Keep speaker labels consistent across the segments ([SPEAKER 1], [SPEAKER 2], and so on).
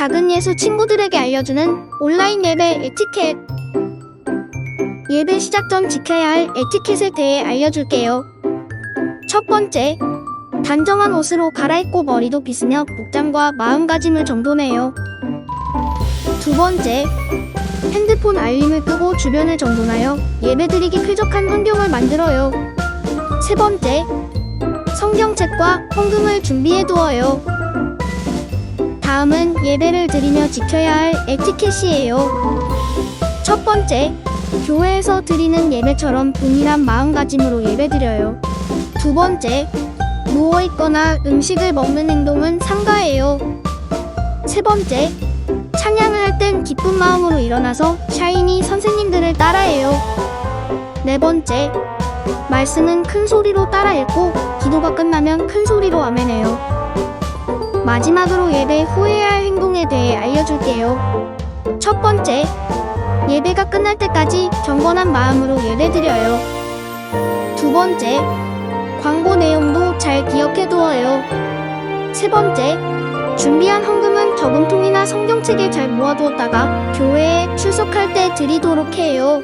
[SPEAKER 1] 작은 예수 친구들에게 알려주는 온라인 예배 에티켓. 예배 시작 전 지켜야 할 에티켓에 대해 알려줄게요. 첫 번째, 단정한 옷으로 갈아입고 머리도 빗으며 복장과 마음가짐을 정돈해요. 두 번째, 핸드폰 알림을 끄고 주변을 정돈하여 예배드리기 쾌적한 환경을 만들어요. 세 번째, 성경책과 헌금을 준비해두어요. 다음은 예배를 드리며 지켜야 할 에티켓이에요. 첫 번째, 교회에서 드리는 예배처럼 동일한 마음가짐으로 예배드려요. 두 번째, 누워있거나 음식을 먹는 행동은 삼가해요. 세 번째, 찬양을 할 땐 기쁜 마음으로 일어나서 샤이니 선생님들을 따라해요. 네 번째, 말씀은 큰 소리로 따라 읽고 기도가 끝나면 큰 소리로 아멘해요. 마지막으로 예배 후에 할 행동에 대해 알려줄게요. 첫 번째, 예배가 끝날 때까지 경건한 마음으로 예배드려요. 두 번째, 광고 내용도 잘 기억해두어요. 세 번째, 준비한 헌금은 저금통이나 성경책에 잘 모아두었다가 교회에 출석할 때 드리도록 해요.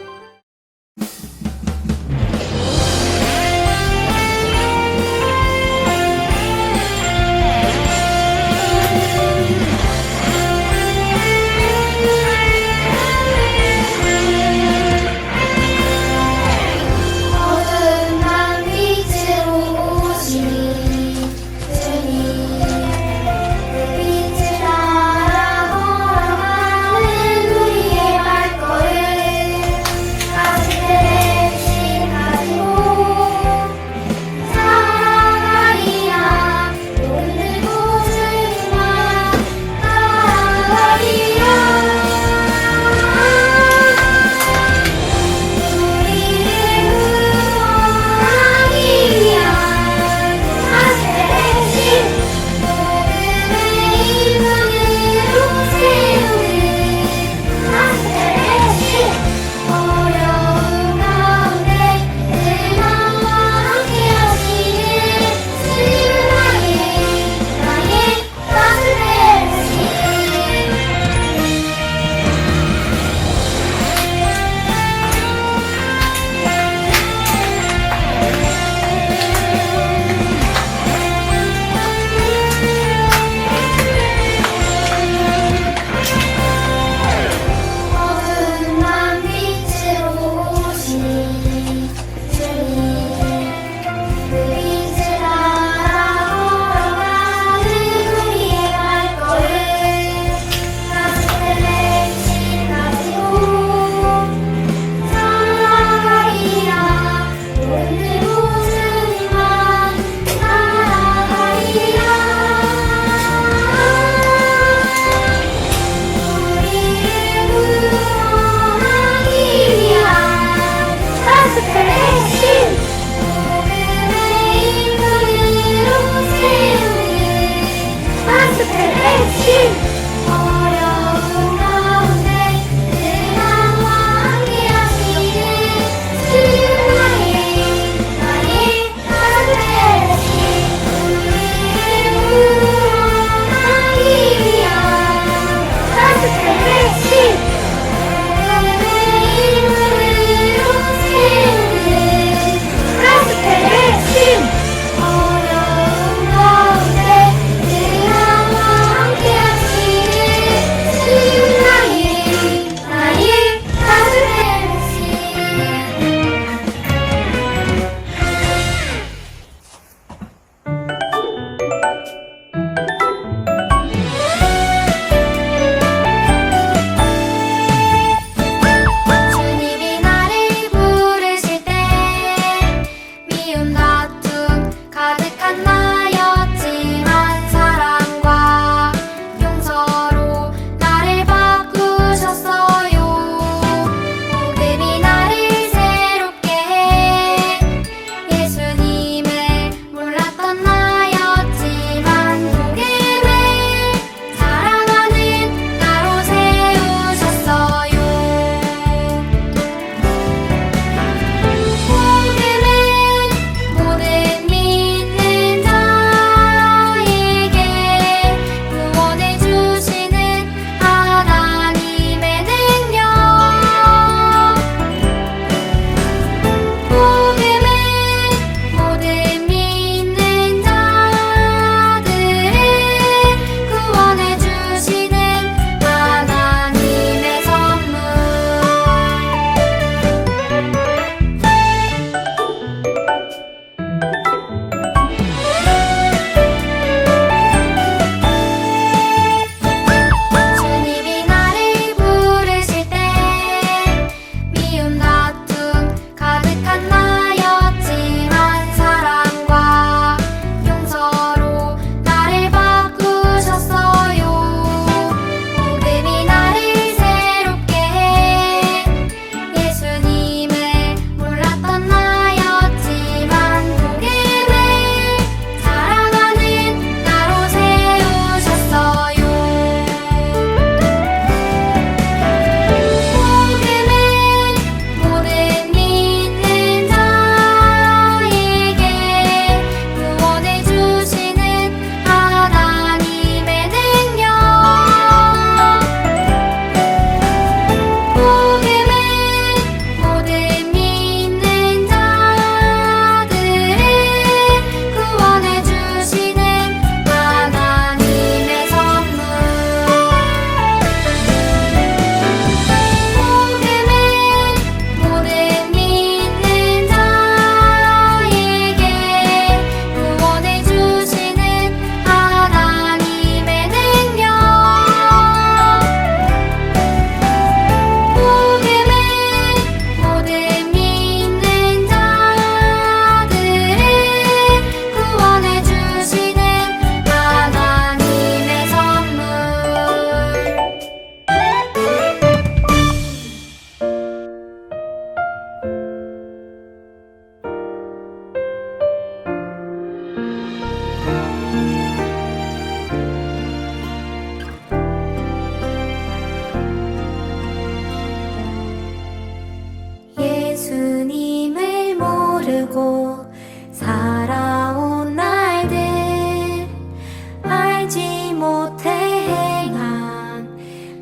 [SPEAKER 2] 못해 행한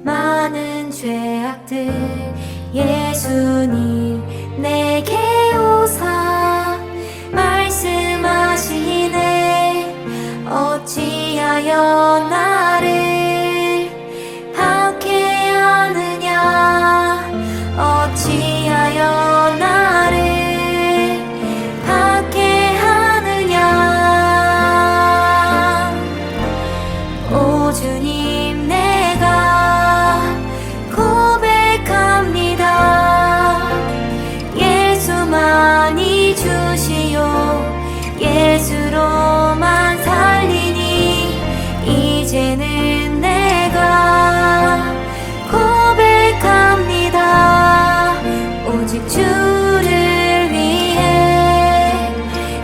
[SPEAKER 2] 많은 죄악들 예수님 내게 오사 말씀하시네 어찌하여 나를 박해하느냐 어찌하여 나를 박해하느냐 오 주님 내가 고백합니다 예수만이 주시오 예수로만 살리니 이제는 내가 고백합니다 오직 주를 위해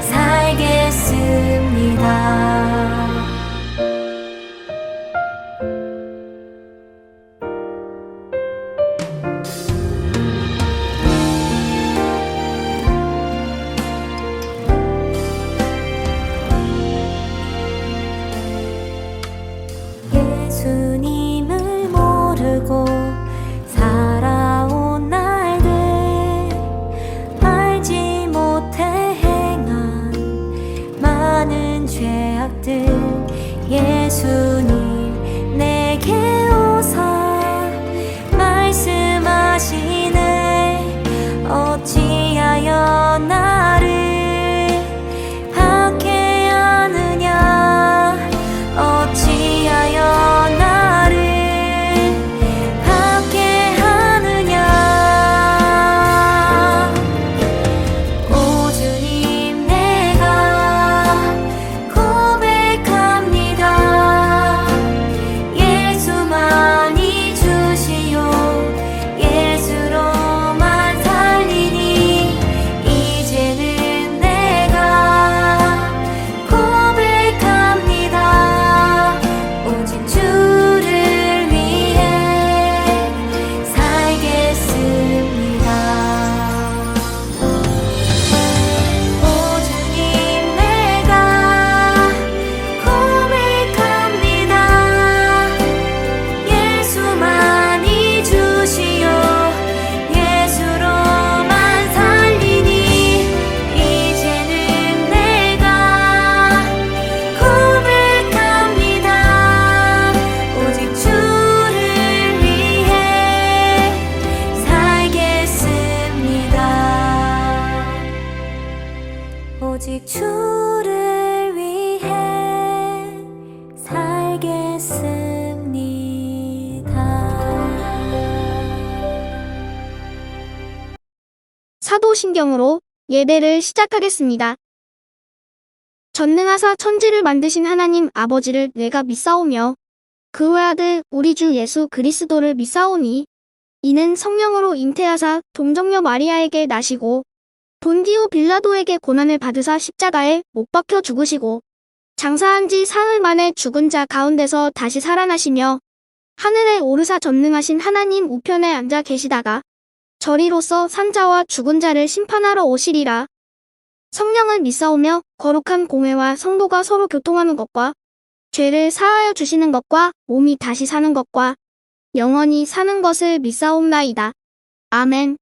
[SPEAKER 2] 살겠습니다 예수님을 모르고 살아온 날들 알지 못해 행한 많은 죄악들 예수님 내게 오사 말씀하시네 어찌하여 나를 박해하느냐 어찌하여 나를 박해하느냐 오 주님 내가 고백합니다 예수만이 주시오 예수로만 살리니 이제는 내가 고백합니다 오직 주를 위해 살겠습니다 오 주님 내가 고백합니다 예수만이 주시오 예수로만 살리니 이제는 내가 고백합니다 오직 주를 위해 살겠습니다 오직 주를 위해 살겠습니다
[SPEAKER 1] 사도신경으로 예배를 시작하겠습니다. 전능하사 천지를 만드신 하나님 아버지를 내가 믿사오며 그 외아들 우리 주 예수 그리스도를 믿사오니 이는 성령으로 잉태하사 동정녀 마리아에게 나시고 본디오 빌라도에게 고난을 받으사 십자가에 못 박혀 죽으시고 장사한 지 사흘 만에 죽은 자 가운데서 다시 살아나시며 하늘에 오르사 전능하신 하나님 우편에 앉아 계시다가 저리로서 산자와 죽은 자를 심판하러 오시리라. 성령을 믿사오며 거룩한 공회와 성도가 서로 교통하는 것과 죄를 사하여 주시는 것과 몸이 다시 사는 것과 영원히 사는 것을 믿사옵나이다. 아멘.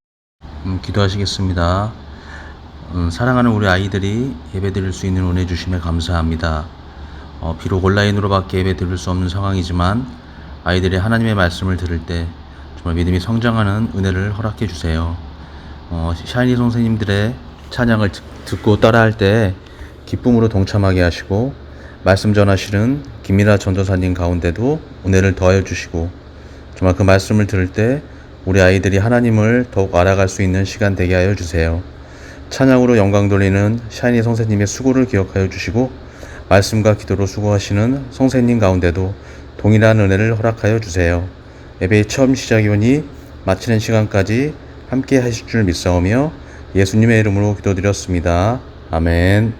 [SPEAKER 3] 기도하시겠습니다. 사랑하는 우리 아이들이 예배드릴 수 있는 은혜 주심에 감사합니다. 비록 온라인으로밖에 예배드릴 수 없는 상황이지만 아이들이 하나님의 말씀을 들을 때 정말 믿음이 성장하는 은혜를 허락해 주세요. 샤이니 선생님들의 찬양을 듣고 따라할 때 기쁨으로 동참하게 하시고 말씀 전하시는 김미라 전도사님 가운데도 은혜를 더해 주시고 정말 그 말씀을 들을 때 우리 아이들이 하나님을 더욱 알아갈 수 있는 시간 되게 하여 주세요. 찬양으로 영광 돌리는 샤이니 선생님의 수고를 기억하여 주시고 말씀과 기도로 수고하시는 선생님 가운데도 동일한 은혜를 허락하여 주세요. 예배의 처음 시작이오니 마치는 시간까지 함께 하실 줄 믿사오며 예수님의 이름으로 기도드렸습니다. 아멘.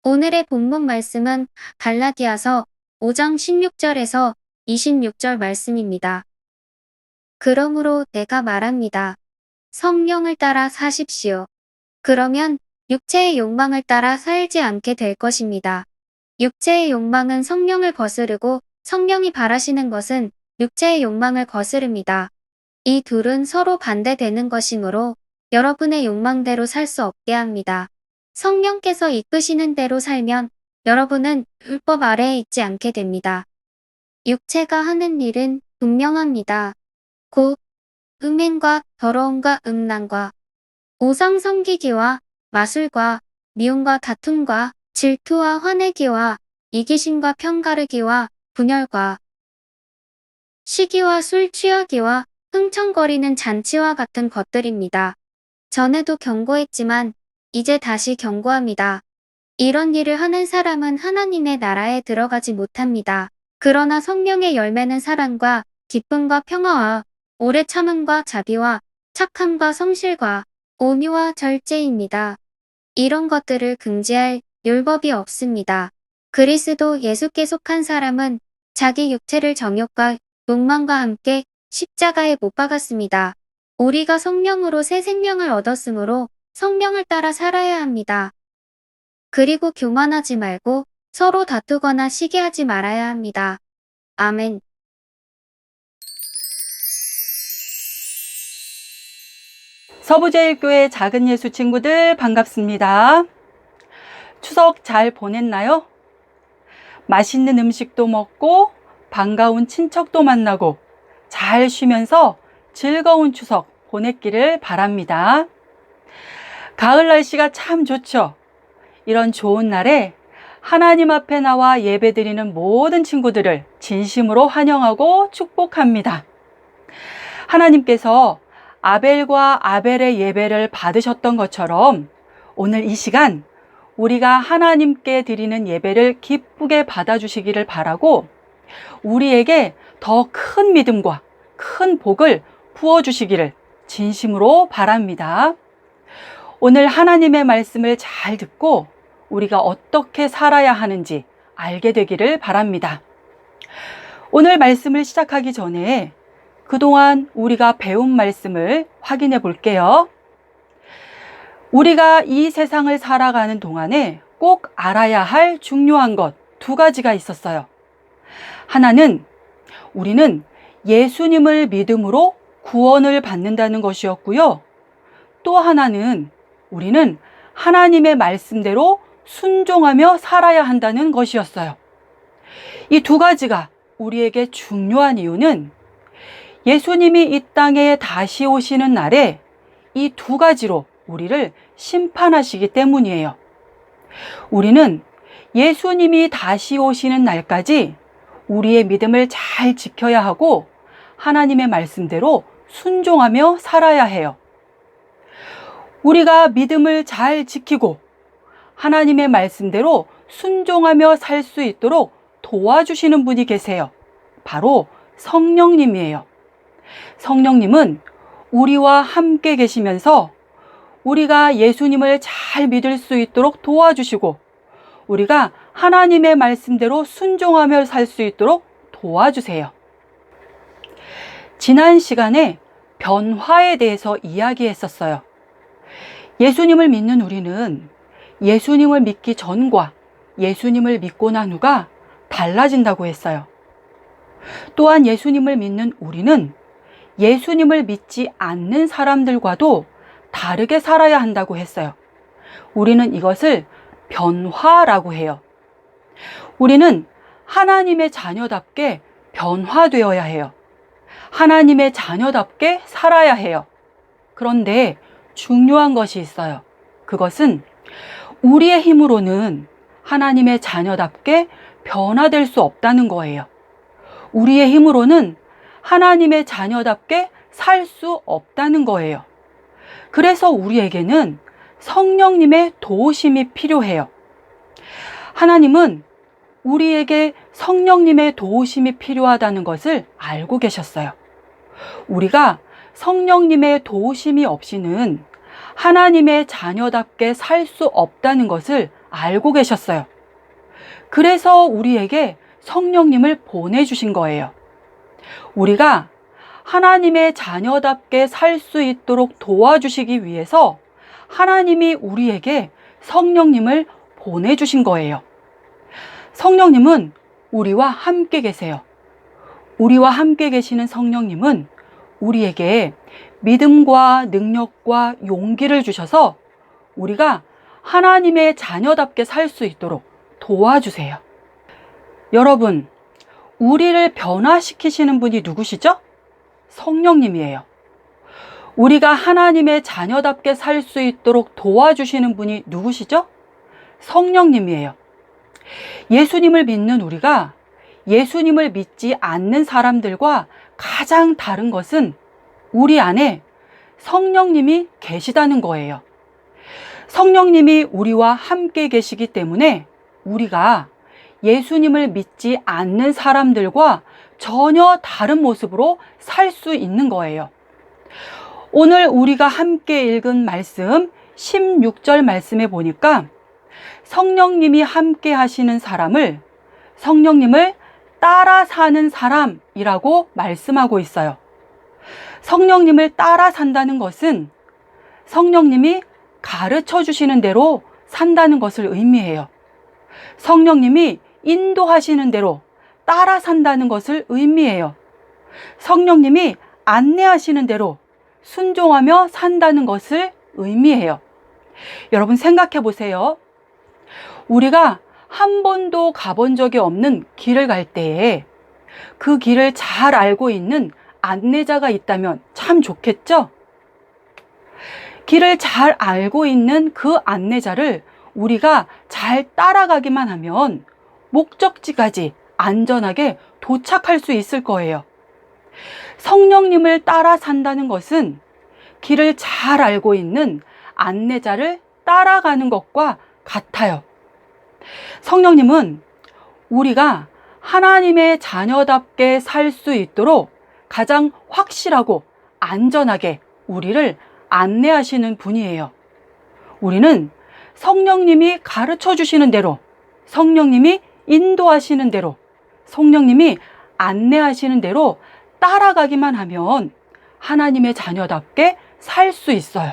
[SPEAKER 4] 오늘의 본문 말씀은 갈라디아서 5장 16절에서 26절 말씀입니다. 그러므로 내가 말합니다. 성령을 따라 사십시오. 그러면 육체의 욕망을 따라 살지 않게 될 것입니다. 육체의 욕망은 성령을 거스르고 성령이 바라시는 것은 육체의 욕망을 거스릅니다. 이 둘은 서로 반대되는 것이므로 여러분의 욕망대로 살 수 없게 합니다. 성령께서 이끄시는 대로 살면 여러분은 율법 아래에 있지 않게 됩니다. 육체가 하는 일은 분명합니다. 곧 음행과 더러움과 음란과 우상 섬기기와 마술과 미움과 다툼과 질투와 화내기와 이기심과 편가르기와 분열과 시기와 술 취하기와 흥청거리는 잔치와 같은 것들입니다. 전에도 경고했지만 이제 다시 경고합니다. 이런 일을 하는 사람은 하나님의 나라에 들어가지 못합니다. 그러나 성령의 열매는 사랑과 기쁨과 평화와 오래 참음과 자비와 착함과 성실과 온유와 절제입니다. 이런 것들을 금지할 율법이 없습니다. 그리스도 예수께 속한 사람은 자기 육체를 정욕과 욕망과 함께 십자가에 못 박았습니다. 우리가 성령으로 새 생명을 얻었으므로 성령을 따라 살아야 합니다. 그리고 교만하지 말고 서로 다투거나 시기하지 말아야 합니다. 아멘.
[SPEAKER 5] 서부제일교회 작은 예수 친구들 반갑습니다. 추석 잘 보냈나요? 맛있는 음식도 먹고 반가운 친척도 만나고 잘 쉬면서 즐거운 추석 보냈기를 바랍니다. 가을 날씨가 참 좋죠. 이런 좋은 날에 하나님 앞에 나와 예배드리는 모든 친구들을 진심으로 환영하고 축복합니다. 하나님께서 아벨과 아벨의 예배를 받으셨던 것처럼 오늘 이 시간 우리가 하나님께 드리는 예배를 기쁘게 받아주시기를 바라고 우리에게 더 큰 믿음과 큰 복을 부어주시기를 진심으로 바랍니다. 오늘 하나님의 말씀을 잘 듣고 우리가 어떻게 살아야 하는지 알게 되기를 바랍니다. 오늘 말씀을 시작하기 전에 그동안 우리가 배운 말씀을 확인해 볼게요. 우리가 이 세상을 살아가는 동안에 꼭 알아야 할 중요한 것 두 가지가 있었어요. 하나는 우리는 예수님을 믿음으로 구원을 받는다는 것이었고요. 또 하나는 우리는 하나님의 말씀대로 순종하며 살아야 한다는 것이었어요. 이 두 가지가 우리에게 중요한 이유는 예수님이 이 땅에 다시 오시는 날에 이 두 가지로 우리를 심판하시기 때문이에요. 우리는 예수님이 다시 오시는 날까지 우리의 믿음을 잘 지켜야 하고 하나님의 말씀대로 순종하며 살아야 해요. 우리가 믿음을 잘 지키고 하나님의 말씀대로 순종하며 살 수 있도록 도와주시는 분이 계세요. 바로 성령님이에요. 성령님은 우리와 함께 계시면서 우리가 예수님을 잘 믿을 수 있도록 도와주시고 우리가 하나님의 말씀대로 순종하며 살 수 있도록 도와주세요. 지난 시간에 변화에 대해서 이야기했었어요. 예수님을 믿는 우리는 예수님을 믿기 전과 예수님을 믿고 난 후가 달라진다고 했어요. 또한 예수님을 믿는 우리는 예수님을 믿지 않는 사람들과도 다르게 살아야 한다고 했어요. 우리는 이것을 변화라고 해요. 우리는 하나님의 자녀답게 변화되어야 해요. 하나님의 자녀답게 살아야 해요. 그런데 중요한 것이 있어요. 그것은 우리의 힘으로는 하나님의 자녀답게 변화될 수 없다는 거예요. 우리의 힘으로는 하나님의 자녀답게 살 수 없다는 거예요. 그래서 우리에게는 성령님의 도우심이 필요해요. 하나님은 우리에게 성령님의 도우심이 필요하다는 것을 알고 계셨어요. 우리가 성령님의 도우심이 없이는 하나님의 자녀답게 살 수 없다는 것을 알고 계셨어요. 그래서 우리에게 성령님을 보내주신 거예요. 우리가 하나님의 자녀답게 살 수 있도록 도와주시기 위해서 하나님이 우리에게 성령님을 보내주신 거예요. 성령님은 우리와 함께 계세요. 우리와 함께 계시는 성령님은 우리에게 믿음과 능력과 용기를 주셔서 우리가 하나님의 자녀답게 살 수 있도록 도와주세요. 여러분, 우리를 변화시키시는 분이 누구시죠? 성령님이에요. 우리가 하나님의 자녀답게 살 수 있도록 도와주시는 분이 누구시죠? 성령님이에요. 예수님을 믿는 우리가 예수님을 믿지 않는 사람들과 가장 다른 것은 우리 안에 성령님이 계시다는 거예요. 성령님이 우리와 함께 계시기 때문에 우리가 예수님을 믿지 않는 사람들과 전혀 다른 모습으로 살 수 있는 거예요. 오늘 우리가 함께 읽은 말씀 16절 말씀에 보니까 성령님이 함께 하시는 사람을 성령님을 따라 사는 사람이라고 말씀하고 있어요. 성령님을 따라 산다는 것은 성령님이 가르쳐 주시는 대로 산다는 것을 의미해요. 성령님이 인도하시는 대로 따라 산다는 것을 의미해요. 성령님이 안내하시는 대로 순종하며 산다는 것을 의미해요. 여러분 생각해 보세요. 우리가 한 번도 가본 적이 없는 길을 갈 때에 그 길을 잘 알고 있는 안내자가 있다면 참 좋겠죠? 길을 잘 알고 있는 그 안내자를 우리가 잘 따라가기만 하면 목적지까지 안전하게 도착할 수 있을 거예요. 성령님을 따라 산다는 것은 길을 잘 알고 있는 안내자를 따라가는 것과 같아요. 성령님은 우리가 하나님의 자녀답게 살 수 있도록 가장 확실하고 안전하게 우리를 안내하시는 분이에요. 우리는 성령님이 가르쳐 주시는 대로, 성령님이 인도하시는 대로, 성령님이 안내하시는 대로 따라가기만 하면 하나님의 자녀답게 살 수 있어요.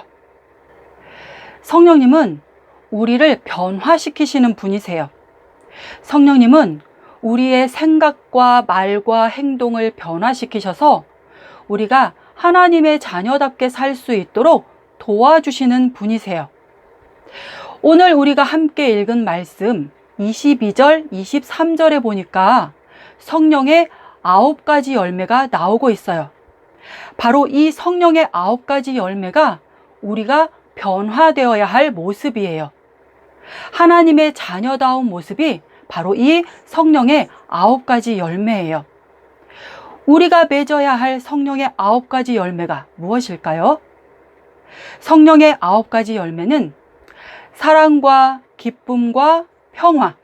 [SPEAKER 5] 성령님은 우리를 변화시키시는 분이세요. 성령님은 우리의 생각과 말과 행동을 변화시키셔서 우리가 하나님의 자녀답게 살 수 있도록 도와주시는 분이세요. 오늘 우리가 함께 읽은 말씀 22절, 23절에 보니까 성령의 9가지 열매가 나오고 있어요. 바로 이 성령의 9가지 열매가 우리가 변화되어야 할 모습이에요. 하나님의 자녀다운 모습이 바로 이 성령의 9가지 열매예요. 우리가 맺어야 할 성령의 9가지 열매가 무엇일까요? 성령의 9가지 열매는 사랑과 기쁨과 평화,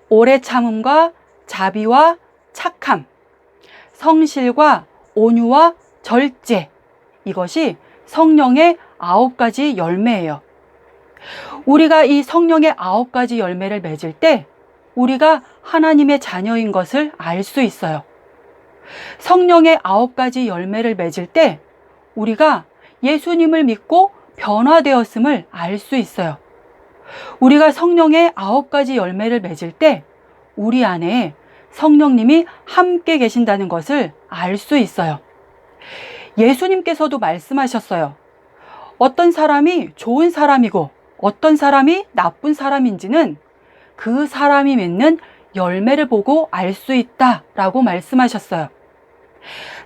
[SPEAKER 5] 오래 참음과 자비와 착함, 성실과 온유와 절제, 이것이 성령의 9가지 열매예요. 우리가 이 성령의 9가지 열매를 맺을 때 우리가 하나님의 자녀인 것을 알 수 있어요. 성령의 9가지 열매를 맺을 때 우리가 예수님을 믿고 변화되었음을 알 수 있어요. 우리가 성령의 9가지 열매를 맺을 때 우리 안에 성령님이 함께 계신다는 것을 알 수 있어요. 예수님께서도 말씀하셨어요. 어떤 사람이 좋은 사람이고 어떤 사람이 나쁜 사람인지는 그 사람이 맺는 열매를 보고 알 수 있다라고 말씀하셨어요.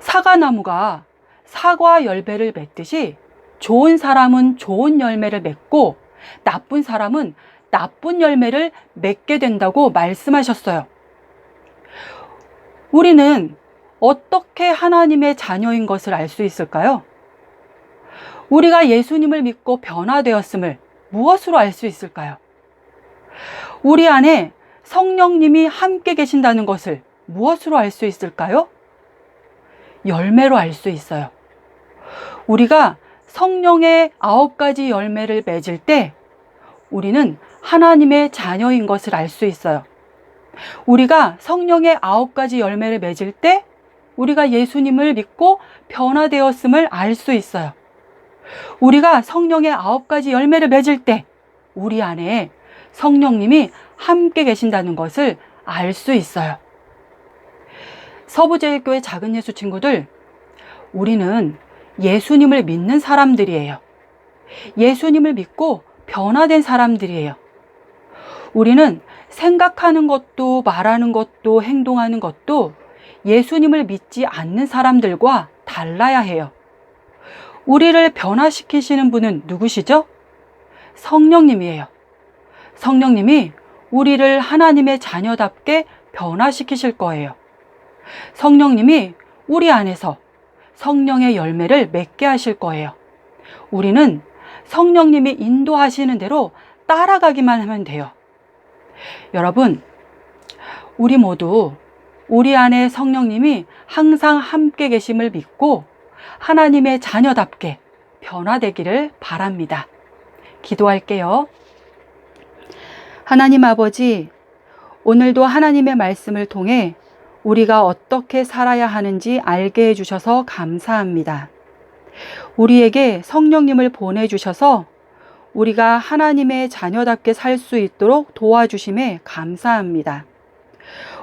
[SPEAKER 5] 사과나무가 사과 열매를 맺듯이 좋은 사람은 좋은 열매를 맺고 나쁜 사람은 나쁜 열매를 맺게 된다고 말씀하셨어요. 우리는 어떻게 하나님의 자녀인 것을 알 수 있을까요? 우리가 예수님을 믿고 변화되었음을 무엇으로 알 수 있을까요? 우리 안에 성령님이 함께 계신다는 것을 무엇으로 알 수 있을까요? 열매로 알 수 있어요. 우리가 성령의 9가지 열매를 맺을 때 우리는 하나님의 자녀인 것을 알 수 있어요. 우리가 성령의 9가지 열매를 맺을 때 우리가 예수님을 믿고 변화되었음을 알 수 있어요. 우리가 성령의 9가지 열매를 맺을 때 우리 안에 성령님이 함께 계신다는 것을 알 수 있어요. 서부제일교회 작은 예수 친구들, 우리는 예수님을 믿는 사람들이에요. 예수님을 믿고 변화된 사람들이에요. 우리는 생각하는 것도 말하는 것도 행동하는 것도 예수님을 믿지 않는 사람들과 달라야 해요. 우리를 변화시키시는 분은 누구시죠? 성령님이에요. 성령님이 우리를 하나님의 자녀답게 변화시키실 거예요. 성령님이 우리 안에서 성령의 열매를 맺게 하실 거예요. 우리는 성령님이 인도하시는 대로 따라가기만 하면 돼요. 여러분, 우리 모두 우리 안에 성령님이 항상 함께 계심을 믿고 하나님의 자녀답게 변화되기를 바랍니다. 기도할게요. 하나님 아버지, 오늘도 하나님의 말씀을 통해 우리가 어떻게 살아야 하는지 알게 해주셔서 감사합니다. 우리에게 성령님을 보내주셔서 우리가 하나님의 자녀답게 살 수 있도록 도와주심에 감사합니다.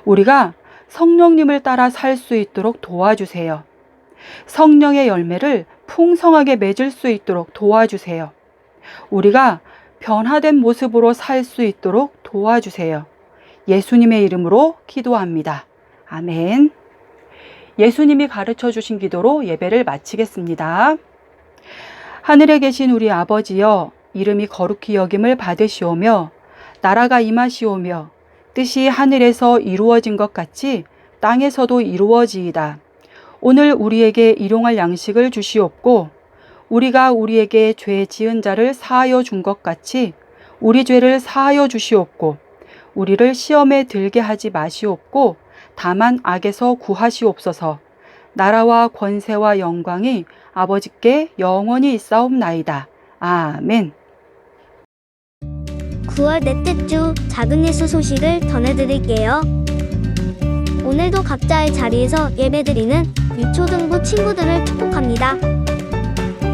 [SPEAKER 5] 우리가 성령님을 따라 살 수 있도록 도와주세요. 성령의 열매를 풍성하게 맺을 수 있도록 도와주세요. 우리가 변화된 모습으로 살 수 있도록 도와주세요. 예수님의 이름으로 기도합니다. 아멘. 예수님이 가르쳐 주신 기도로 예배를 마치겠습니다. 하늘에 계신 우리 아버지여, 이름이 거룩히 여김을 받으시오며 나라가 임하시오며 뜻이 하늘에서 이루어진 것 같이 땅에서도 이루어지이다. 오늘 우리에게 일용할 양식을 주시옵고 우리가 우리에게 죄 지은 자를 사하여 준 것 같이 우리 죄를 사하여 주시옵고 우리를 시험에 들게 하지 마시옵고 다만 악에서 구하시옵소서. 나라와 권세와 영광이 아버지께 영원히 있사옵나이다. 아멘.
[SPEAKER 1] 9월 넷째 주 작은 예수 소식을 전해드릴게요. 오늘도 각자의 자리에서 예배드리는 유초등부 친구들을 축복합니다.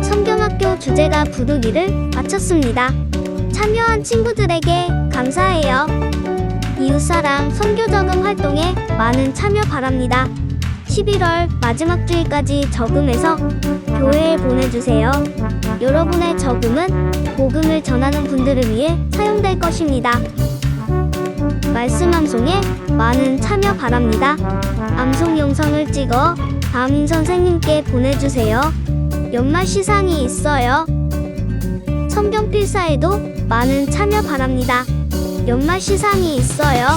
[SPEAKER 1] 성경학교 주제가 부르기를 마쳤습니다. 참여한 친구들에게 감사해요. 이웃사랑 선교저금 활동에 많은 참여 바랍니다. 11월 마지막 주일까지 저금해서 교회에 보내주세요. 여러분의 저금은 복음을 전하는 분들을 위해 사용될 것입니다. 말씀 암송에 많은 참여 바랍니다. 암송 영상을 찍어 담임 선생님께 보내주세요. 연말 시상이 있어요. 성경 필사에도 많은 참여 바랍니다. 연말 시상이 있어요.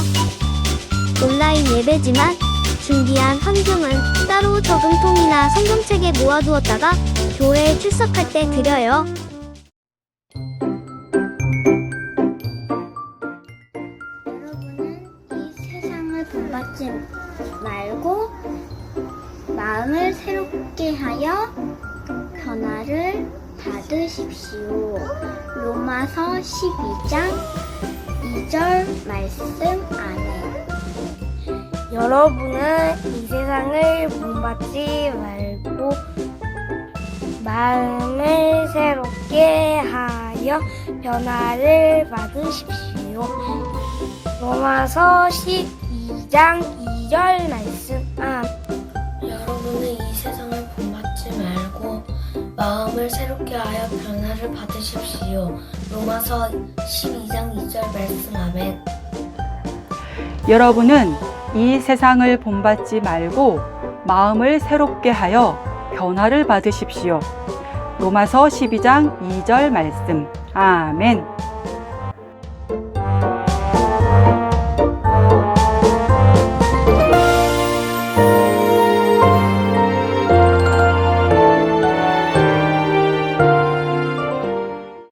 [SPEAKER 1] 온라인 예배지만 준비한 헌금은 따로 저금통이나 성경책에 모아두었다가 교회에 출석할 때 드려요. 여러분은 이 세상을 본받지 말고 마음을 새롭게 하여 변화를 받으십시오. 로마서 12장 2절 말씀 안에
[SPEAKER 6] 여러분은 이 세상을 본받지 말고 마음을 새롭게 하여 변화를 받으십시오. 로마서 12장 2절 말씀.
[SPEAKER 7] 여러분은 이 세상을 본받지 말고 마음을 새롭게 하여 변화를 받으십시오. 로마서 12장 2절 말씀. 아멘.
[SPEAKER 5] 여러분은 이 세상을 본받지 말고 마음을 새롭게 하여 변화를 받으십시오. 로마서 12장 2절 말씀. 아멘.